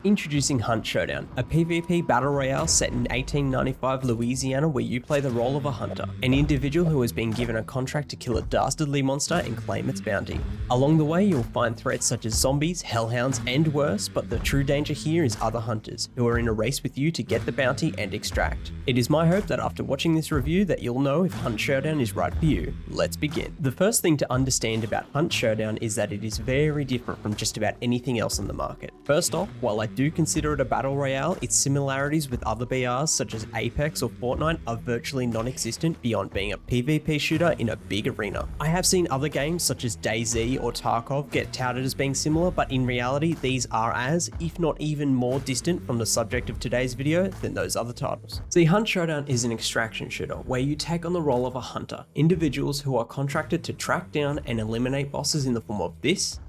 Introducing Hunt Showdown, a PvP battle royale set in 1895 Louisiana where you play the role of a hunter, an individual who has been given a contract to kill a dastardly monster and claim its bounty. Along the way you'll find threats such as zombies, hellhounds and worse, but the true danger here is other hunters, who are in a race with you to get the bounty and extract. It is my hope that after watching this review that you'll know if Hunt Showdown is right for you. Let's begin. The first thing to understand about Hunt Showdown is that it is very different from just about anything else on the market. First off, while I do consider it a battle royale, its similarities with other BRs such as Apex or Fortnite are virtually non-existent beyond being a PvP shooter in a big arena. I have seen other games such as DayZ or Tarkov get touted as being similar, but in reality these are as, if not even more distant from the subject of today's video than those other titles. See, Hunt Showdown is an extraction shooter where you take on the role of a hunter, individuals who are contracted to track down and eliminate bosses in the form of this,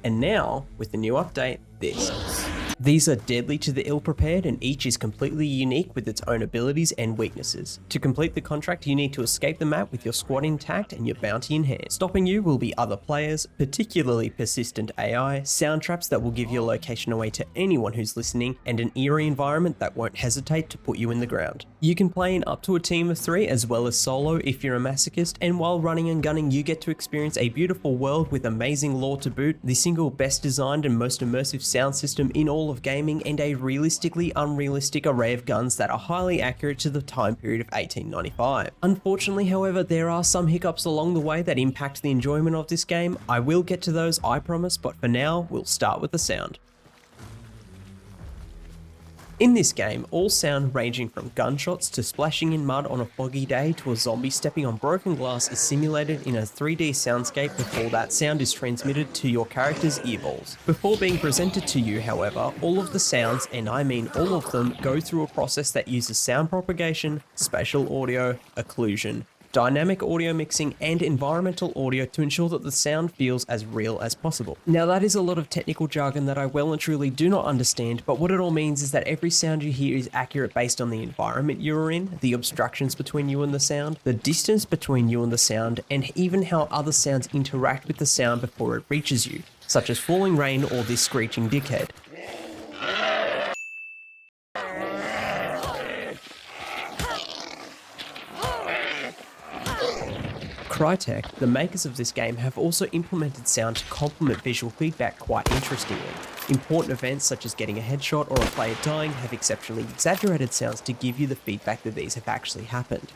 and now, with the new update, this. These are deadly to the ill-prepared, and each is completely unique with its own abilities and weaknesses. To complete the contract, you need to escape the map with your squad intact and your bounty in hand. Stopping you will be other players, particularly persistent AI, sound traps that will give your location away to anyone who's listening, and an eerie environment that won't hesitate to put you in the ground. You can play in up to a team of 3 as well as solo if you're a masochist, and while running and gunning you get to experience a beautiful world with amazing lore to boot, the single best designed and most immersive sound system in all of gaming, and a realistically unrealistic array of guns that are highly accurate to the time period of 1895. Unfortunately, however, there are some hiccups along the way that impact the enjoyment of this game. I will get to those, I promise, but for now, we'll start with the sound. In this game, all sound ranging from gunshots to splashing in mud on a foggy day to a zombie stepping on broken glass is simulated in a 3D soundscape before that sound is transmitted to your character's earballs. Before being presented to you, however, all of the sounds, and I mean all of them, go through a process that uses sound propagation, spatial audio, occlusion, dynamic audio mixing, and environmental audio to ensure that the sound feels as real as possible. Now that is a lot of technical jargon that I well and truly do not understand, but what it all means is that every sound you hear is accurate based on the environment you are in, the obstructions between you and the sound, the distance between you and the sound, and even how other sounds interact with the sound before it reaches you, such as falling rain or this screeching dickhead. Crytek, the makers of this game, have also implemented sound to complement visual feedback quite interestingly. Important events such as getting a headshot or a player dying have exceptionally exaggerated sounds to give you the feedback that these have actually happened.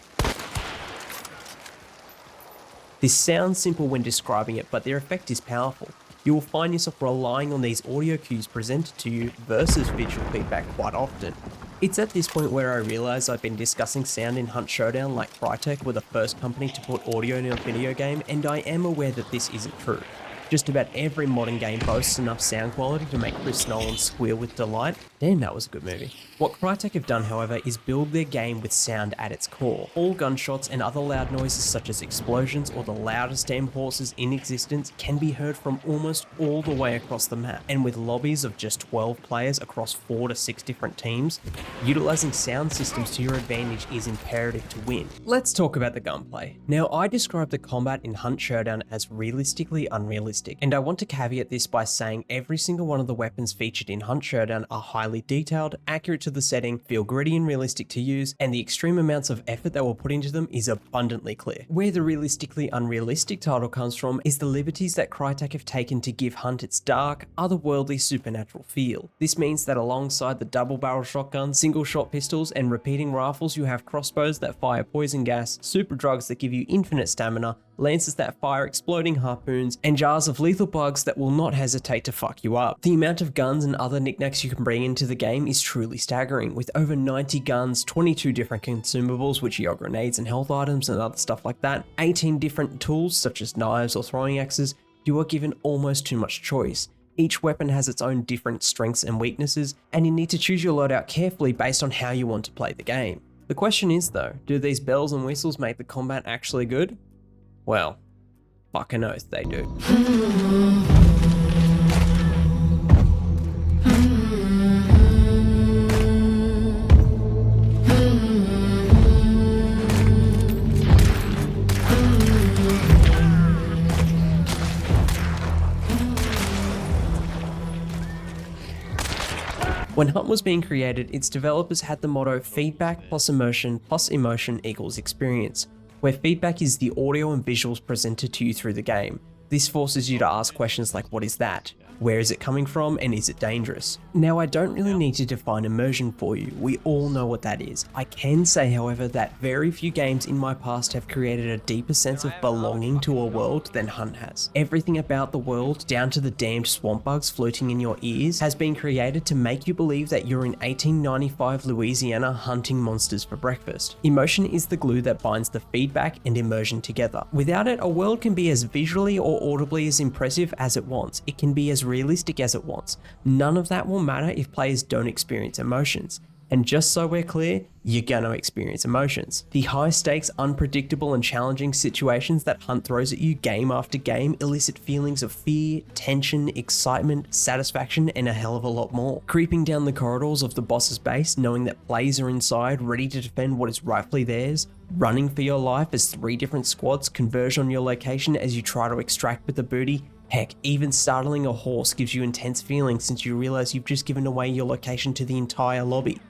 This sounds simple when describing it, but their effect is powerful. You will find yourself relying on these audio cues presented to you versus visual feedback quite often. It's at this point where I realise I've been discussing sound in Hunt Showdown like Crytek were the first company to put audio in a video game, and I am aware that this isn't true. Just about every modern game boasts enough sound quality to make Chris Nolan squeal with delight. Damn, that was a good movie. What Crytek have done, however, is build their game with sound at its core. All gunshots and other loud noises such as explosions or the loudest damn horses in existence can be heard from almost all the way across the map. And with lobbies of just 12 players across 4 to 6 different teams, utilising sound systems to your advantage is imperative to win. Let's talk about the gunplay. Now, I describe the combat in Hunt Showdown as realistically unrealistic. And I want to caveat this by saying every single one of the weapons featured in Hunt Showdown are highly detailed, accurate to the setting, feel gritty and realistic to use, and the extreme amounts of effort that were put into them is abundantly clear. Where the realistically unrealistic title comes from is the liberties that Crytek have taken to give Hunt its dark, otherworldly supernatural feel. This means that alongside the double barrel shotguns, single shot pistols, and repeating rifles, you have crossbows that fire poison gas, super drugs that give you infinite stamina, lances that fire exploding harpoons, and jars of lethal bugs that will not hesitate to fuck you up. The amount of guns and other knickknacks you can bring into the game is truly staggering, with over 90 guns, 22 different consumables, which are your grenades and health items and other stuff like that, 18 different tools such as knives or throwing axes. You are given almost too much choice. Each weapon has its own different strengths and weaknesses, and you need to choose your loadout carefully based on how you want to play the game. The question is though, do these bells and whistles make the combat actually good? Well, fucking oath they do. When Hunt was being created, its developers had the motto feedback plus emotion equals experience, where feedback is the audio and visuals presented to you through the game. This forces you to ask questions like, what is that? Where is it coming from, and is it dangerous? Now, I don't really need to define immersion for you, we all know what that is. I can say, however, that very few games in my past have created a deeper sense of belonging to a world than Hunt has. Everything about the world, down to the damned swamp bugs floating in your ears, has been created to make you believe that you're in 1895 Louisiana hunting monsters for breakfast. Emotion is the glue that binds the feedback and immersion together. Without it, a world can be as visually or audibly as impressive as it wants. It can be as realistic as it wants. None of that will matter if players don't experience emotions. And just so we're clear, you're gonna experience emotions. The high stakes, unpredictable and challenging situations that Hunt throws at you game after game elicit feelings of fear, tension, excitement, satisfaction, and a hell of a lot more. Creeping down the corridors of the boss's base, knowing that players are inside, ready to defend what is rightfully theirs, running for your life as 3 different squads converge on your location as you try to extract with the booty. Heck, even startling a horse gives you intense feelings since you realize you've just given away your location to the entire lobby.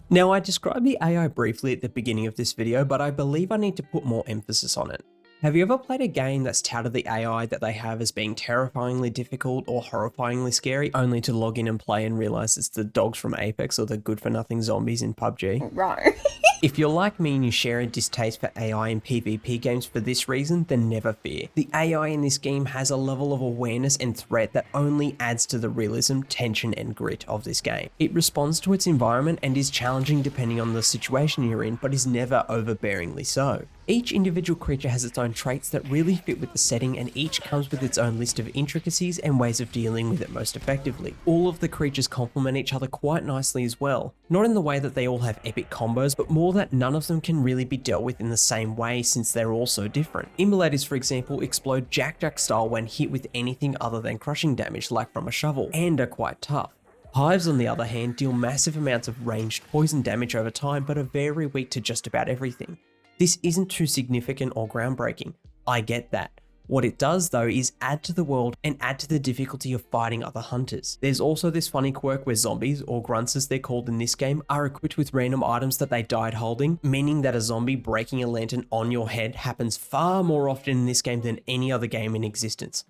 Now, I described the AI briefly at the beginning of this video, but I believe I need to put more emphasis on it. Have you ever played a game that's touted the AI that they have as being terrifyingly difficult or horrifyingly scary, only to log in and play and realize it's the dogs from Apex or the good-for-nothing zombies in PUBG? Right. If you're like me and you share a distaste for AI in PvP games for this reason, then never fear. The AI in this game has a level of awareness and threat that only adds to the realism, tension, and grit of this game. It responds to its environment and is challenging depending on the situation you're in, but is never overbearingly so. Each individual creature has its own traits that really fit with the setting, and each comes with its own list of intricacies and ways of dealing with it most effectively. All of the creatures complement each other quite nicely as well. Not in the way that they all have epic combos, but more that none of them can really be dealt with in the same way since they're all so different. Immolators, for example, explode Jack style when hit with anything other than crushing damage, like from a shovel, and are quite tough. Hives, on the other hand, deal massive amounts of ranged poison damage over time, but are very weak to just about everything. This isn't too significant or groundbreaking, I get that. What it does though is add to the world and add to the difficulty of fighting other hunters. There's also this funny quirk where zombies, or grunts as they're called in this game, are equipped with random items that they died holding, meaning that a zombie breaking a lantern on your head happens far more often in this game than any other game in existence.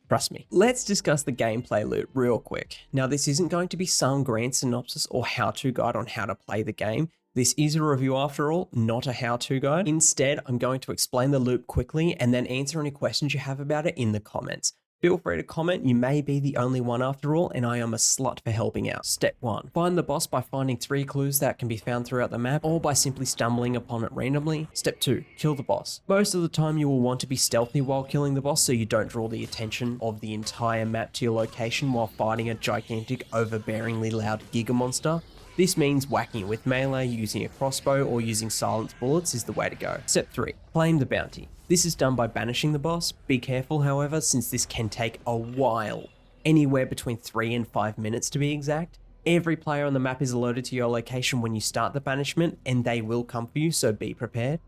Trust me. Let's discuss the gameplay loop real quick. Now, this isn't going to be some grand synopsis or how-to guide on how to play the game. This is a review after all, not a how-to guide. Instead, I'm going to explain the loop quickly and then answer any questions you have about it in the comments. Feel free to comment, you may be the only one after all, and I am a slut for helping out. Step 1. Find the boss by finding 3 clues that can be found throughout the map, or by simply stumbling upon it randomly. Step 2. Kill the boss. Most of the time you will want to be stealthy while killing the boss so you don't draw the attention of the entire map to your location while fighting a gigantic, overbearingly loud giga monster. This means whacking it with melee, using a crossbow, or using silenced bullets is the way to go. Step 3. Claim the bounty. This is done by banishing the boss. Be careful, however, since this can take a while. Anywhere between 3 and 5 minutes to be exact. Every player on the map is alerted to your location when you start the banishment, and they will come for you, so be prepared.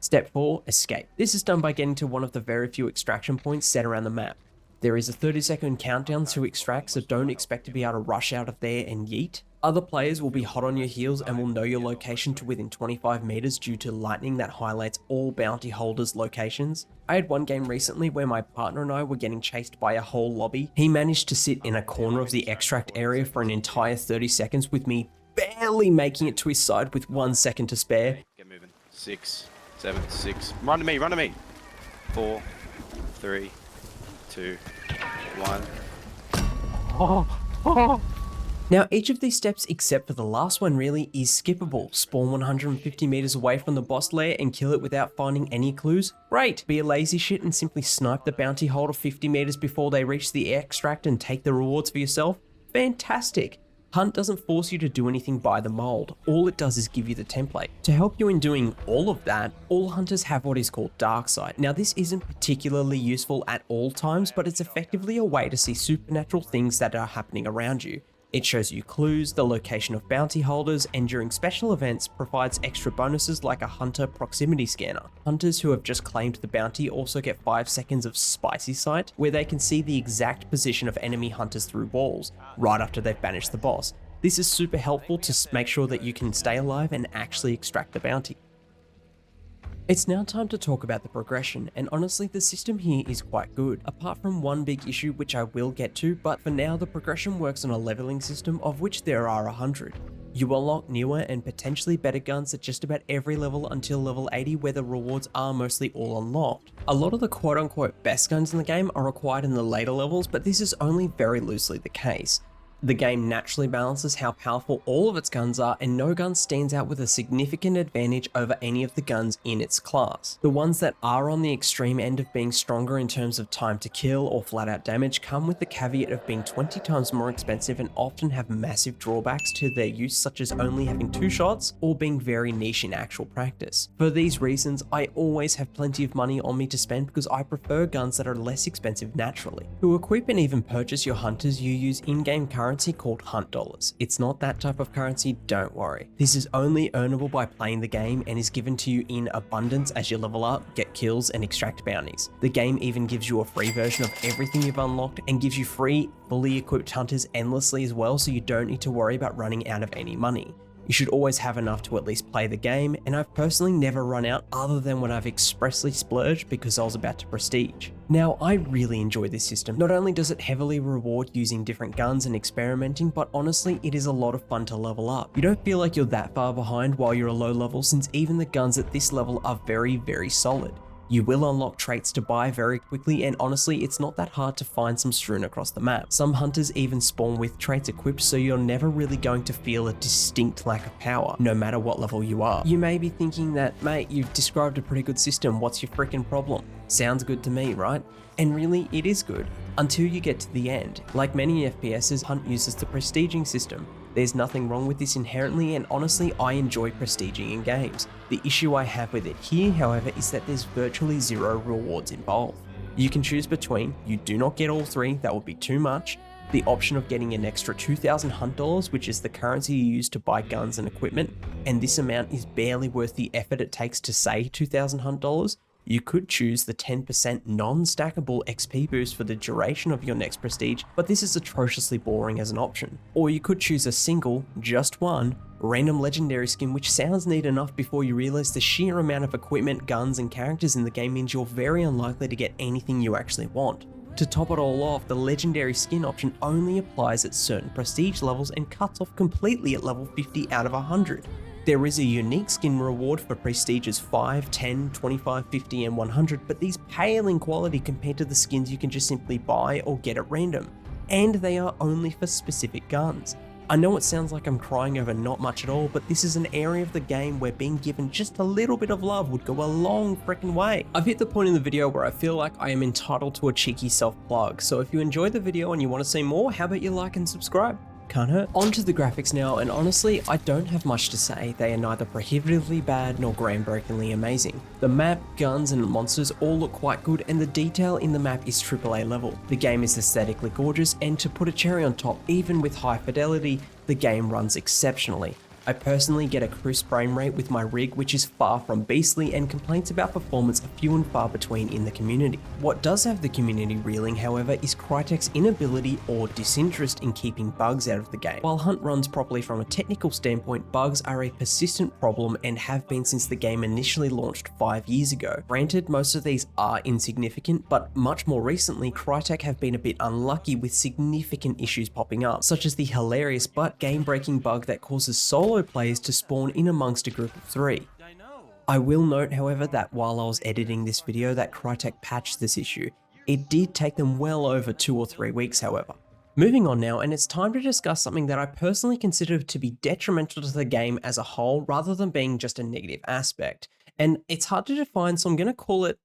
Step 4. Escape. This is done by getting to one of the very few extraction points set around the map. There is a 30-second countdown to extract, so don't expect to be able to rush out of there and yeet. Other players will be hot on your heels and will know your location to within 25 meters due to lightning that highlights all bounty holders' locations. I had one game recently where my partner and I were getting chased by a whole lobby. He managed to sit in a corner of the extract area for an entire 30 seconds with me barely making it to his side with 1 second to spare. Get moving. 6, 7, 6. Run to me, run to me. 4, 3, 2, 1. Now, each of these steps, except for the last one really, is skippable. Spawn 150 meters away from the boss lair and kill it without finding any clues? Great! Be a lazy shit and simply snipe the bounty holder 50 meters before they reach the extract and take the rewards for yourself? Fantastic! Hunt doesn't force you to do anything by the mold, all it does is give you the template. To help you in doing all of that, all hunters have what is called dark sight. Now, this isn't particularly useful at all times, but it's effectively a way to see supernatural things that are happening around you. It shows you clues, the location of bounty holders, and during special events provides extra bonuses like a hunter proximity scanner. Hunters who have just claimed the bounty also get 5 seconds of spicy sight, where they can see the exact position of enemy hunters through walls, right after they've banished the boss. This is super helpful to make sure that you can stay alive and actually extract the bounty. It's now time to talk about the progression, and honestly the system here is quite good, apart from one big issue which I will get to, but for now the progression works on a leveling system of which there are 100. You unlock newer and potentially better guns at just about every level until level 80, where the rewards are mostly all unlocked. A lot of the quote unquote best guns in the game are required in the later levels, but this is only very loosely the case. The game naturally balances how powerful all of its guns are, and no gun stands out with a significant advantage over any of the guns in its class. The ones that are on the extreme end of being stronger in terms of time to kill or flat out damage come with the caveat of being 20 times more expensive and often have massive drawbacks to their use, such as only having 2 shots or being very niche in actual practice. For these reasons, I always have plenty of money on me to spend because I prefer guns that are less expensive naturally. To equip and even purchase your hunters, you use in-game currency called hunt dollars. It's not that type of currency, don't worry. This is only earnable by playing the game and is given to you in abundance as you level up, get kills, and extract bounties. The game even gives you a free version of everything you've unlocked and gives you free, fully equipped hunters endlessly as well, so you don't need to worry about running out of any money. You should always have enough to at least play the game, and I've personally never run out other than when I've expressly splurged because I was about to prestige. Now, I really enjoy this system. Not only does it heavily reward using different guns and experimenting, but honestly, it is a lot of fun to level up. You don't feel like you're that far behind while you're a low level, since even the guns at this level are very, very solid. You will unlock traits to buy very quickly, and honestly, it's not that hard to find some strewn across the map. Some hunters even spawn with traits equipped, so you're never really going to feel a distinct lack of power, no matter what level you are. You may be thinking that, mate, you've described a pretty good system, what's your freaking problem? Sounds good to me, right? And really, it is good, until you get to the end. Like many FPSs, Hunt uses the prestiging system. There's nothing wrong with this inherently, and honestly, I enjoy prestiging in games. The issue I have with it here, however, is that there's virtually zero rewards involved. You can choose between, you do not get all 3, that would be too much, the option of getting an extra 2,000 hunt dollars, which is the currency you use to buy guns and equipment, and this amount is barely worth the effort it takes to say 2,000 hunt dollars. You could choose the 10% non-stackable XP boost for the duration of your next prestige, but this is atrociously boring as an option. Or you could choose a single, just one, random legendary skin, which sounds neat enough before you realize the sheer amount of equipment, guns, and characters in the game means you're very unlikely to get anything you actually want. To top it all off, the legendary skin option only applies at certain prestige levels and cuts off completely at level 50 out of 100. There is a unique skin reward for prestiges 5, 10, 25, 50, and 100, but these pale in quality compared to the skins you can just simply buy or get at random, and they are only for specific guns. I know it sounds like I'm crying over not much at all, but this is an area of the game where being given just a little bit of love would go a long freaking way. I've hit the point in the video where I feel like I am entitled to a cheeky self-plug, so if you enjoyed the video and you want to see more, how about you like and subscribe? Can't hurt. On to the graphics now, and honestly, I don't have much to say. They are neither prohibitively bad nor groundbreakingly amazing. The map, guns, and monsters all look quite good, and the detail in the map is AAA level. The game is aesthetically gorgeous, and to put a cherry on top, even with high fidelity, the game runs exceptionally. I personally get a crisp frame rate with my rig, which is far from beastly, and complaints about performance are few and far between in the community. What does have the community reeling, however, is Crytek's inability or disinterest in keeping bugs out of the game. While Hunt runs properly from a technical standpoint, bugs are a persistent problem and have been since the game initially launched 5 years ago. Granted, most of these are insignificant, but much more recently, Crytek have been a bit unlucky with significant issues popping up, such as the hilarious but game-breaking bug that causes solo players to spawn in amongst a group of 3. I will note, however, that while I was editing this video that Crytek patched this issue. It did take them well over 2 or 3 weeks, however. Moving on now, and it's time to discuss something that I personally consider to be detrimental to the game as a whole rather than being just a negative aspect. And it's hard to define, so I'm going to call it,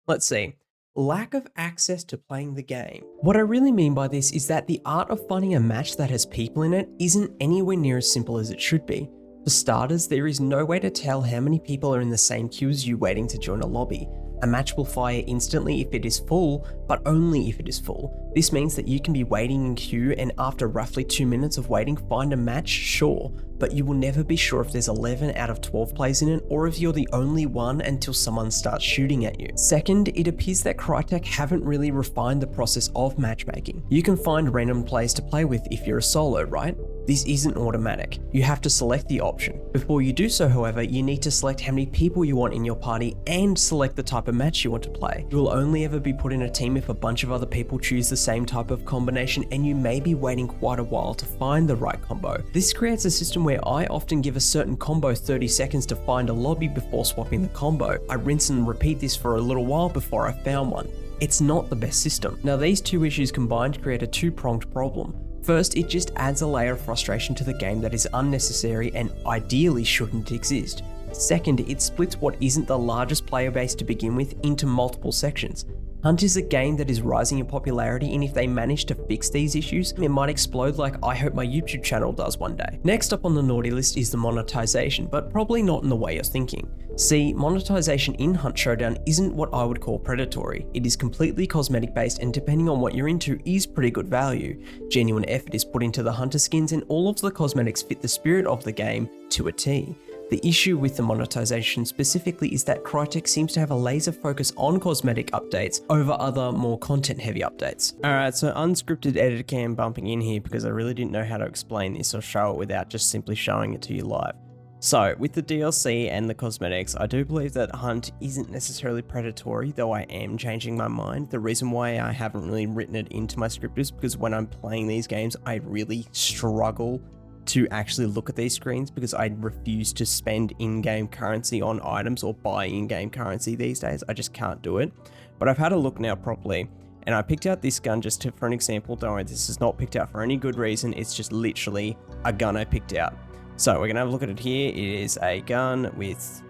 let's see. Lack of access to playing the game. What I really mean by this is that the art of finding a match that has people in it isn't anywhere near as simple as it should be. For starters, there is no way to tell how many people are in the same queue as you waiting to join a lobby. A match will fire instantly if it is full, but only if it is full. This means that you can be waiting in queue and after roughly 2 minutes of waiting find a match, sure, but you will never be sure if there's 11 out of 12 players in it or if you're the only one until someone starts shooting at you. Second, it appears that Crytek haven't really refined the process of matchmaking. You can find random players to play with if you're a solo, right? This isn't automatic. You have to select the option. Before you do so, however, you need to select how many people you want in your party and select the type of match you want to play. You will only ever be put in a team if a bunch of other people choose the same type of combination, and you may be waiting quite a while to find the right combo. This creates a system where I often give a certain combo 30 seconds to find a lobby before swapping the combo. I rinse and repeat this for a little while before I found one. It's not the best system. Now, these two issues combined create a two-pronged problem. First, it just adds a layer of frustration to the game that is unnecessary and ideally shouldn't exist. Second, it splits what isn't the largest player base to begin with into multiple sections. Hunt is a game that is rising in popularity, and if they manage to fix these issues, it might explode like I hope my YouTube channel does one day. Next up on the naughty list is the monetization, but probably not in the way you're thinking. See, monetization in Hunt Showdown isn't what I would call predatory. It is completely cosmetic based, and depending on what you're into is pretty good value. Genuine effort is put into the hunter skins, and all of the cosmetics fit the spirit of the game to a T. The issue with the monetization specifically is that Crytek seems to have a laser focus on cosmetic updates over other more content heavy updates. Alright, so unscripted editor cam bumping in here because I really didn't know how to explain this or show it without just simply showing it to you live. So, with the DLC and the cosmetics, I do believe that Hunt isn't necessarily predatory, though I am changing my mind. The reason why I haven't really written it into my script is because when I'm playing these games, I really struggle to actually look at these screens because I refuse to spend in-game currency on items or buy in-game currency these days. I just can't do it. But I've had a look now properly, and I picked out this gun just for an example. Don't worry, this is not picked out for any good reason. It's just literally a gun I picked out. So we're gonna have a look at it here. It is a gun with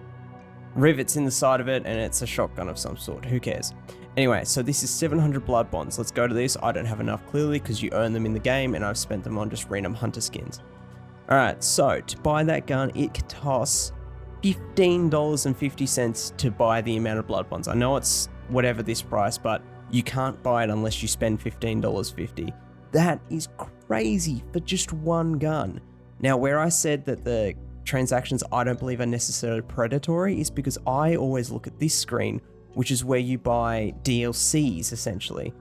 rivets in the side of it, and it's a shotgun of some sort. Who cares? Anyway, so this is 700 blood bonds. Let's go to this. I don't have enough clearly because you earn them in the game, and I've spent them on just random hunter skins. Alright, so to buy that gun, it costs $15.50 to buy the amount of blood bonds. I know it's whatever this price, but you can't buy it unless you spend $15.50. That is crazy for just one gun. Now, where I said that the transactions I don't believe are necessarily predatory is because I always look at this screen, which is where you buy DLCs essentially.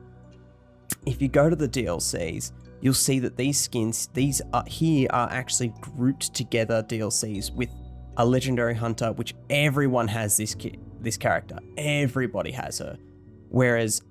If you go to the DLCs, you'll see that these skins, these are actually grouped together DLCs with a legendary hunter, which everyone has this character. Everybody has her. Whereas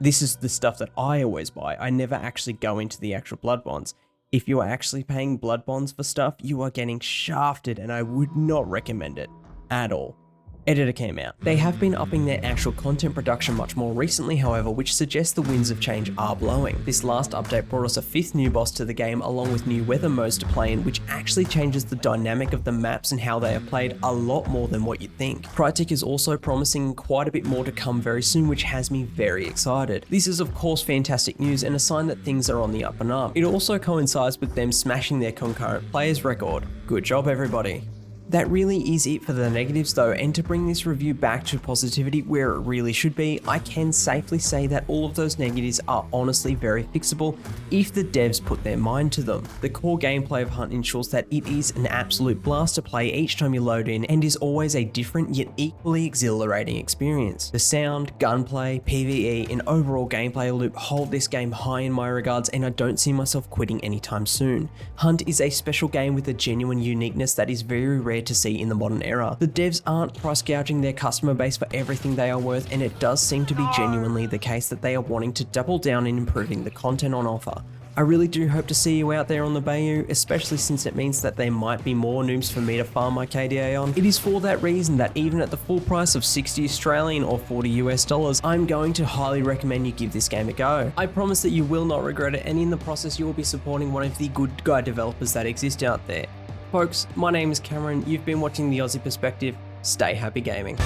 this is the stuff that I always buy. I never actually go into the actual blood bonds. If you are actually paying blood bonds for stuff, you are getting shafted, and I would not recommend it at all. Editor came out. They have been upping their actual content production much more recently, however, which suggests the winds of change are blowing. This last update brought us a 5th new boss to the game along with new weather modes to play in, which actually changes the dynamic of the maps and how they are played a lot more than what you'd think. Crytek is also promising quite a bit more to come very soon, which has me very excited. This is of course fantastic news and a sign that things are on the up and up. It also coincides with them smashing their concurrent players record. Good job everybody. That really is it for the negatives though, and to bring this review back to positivity where it really should be, I can safely say that all of those negatives are honestly very fixable if the devs put their mind to them. The core gameplay of Hunt ensures that it is an absolute blast to play each time you load in and is always a different yet equally exhilarating experience. The sound, gunplay, PvE and overall gameplay loop hold this game high in my regards, and I don't see myself quitting anytime soon. Hunt is a special game with a genuine uniqueness that is very rare to see in the modern era. The devs aren't price gouging their customer base for everything they are worth, and it does seem to be genuinely the case that they are wanting to double down in improving the content on offer. I really do hope to see you out there on the Bayou, especially since it means that there might be more noobs for me to farm my KDA on. It is for that reason that even at the full price of 60 Australian or 40 US dollars, I'm going to highly recommend you give this game a go. I promise that you will not regret it, and in the process you will be supporting one of the good guy developers that exist out there. Folks, my name is Cameron, you've been watching the Aussie Perspective, stay happy gaming.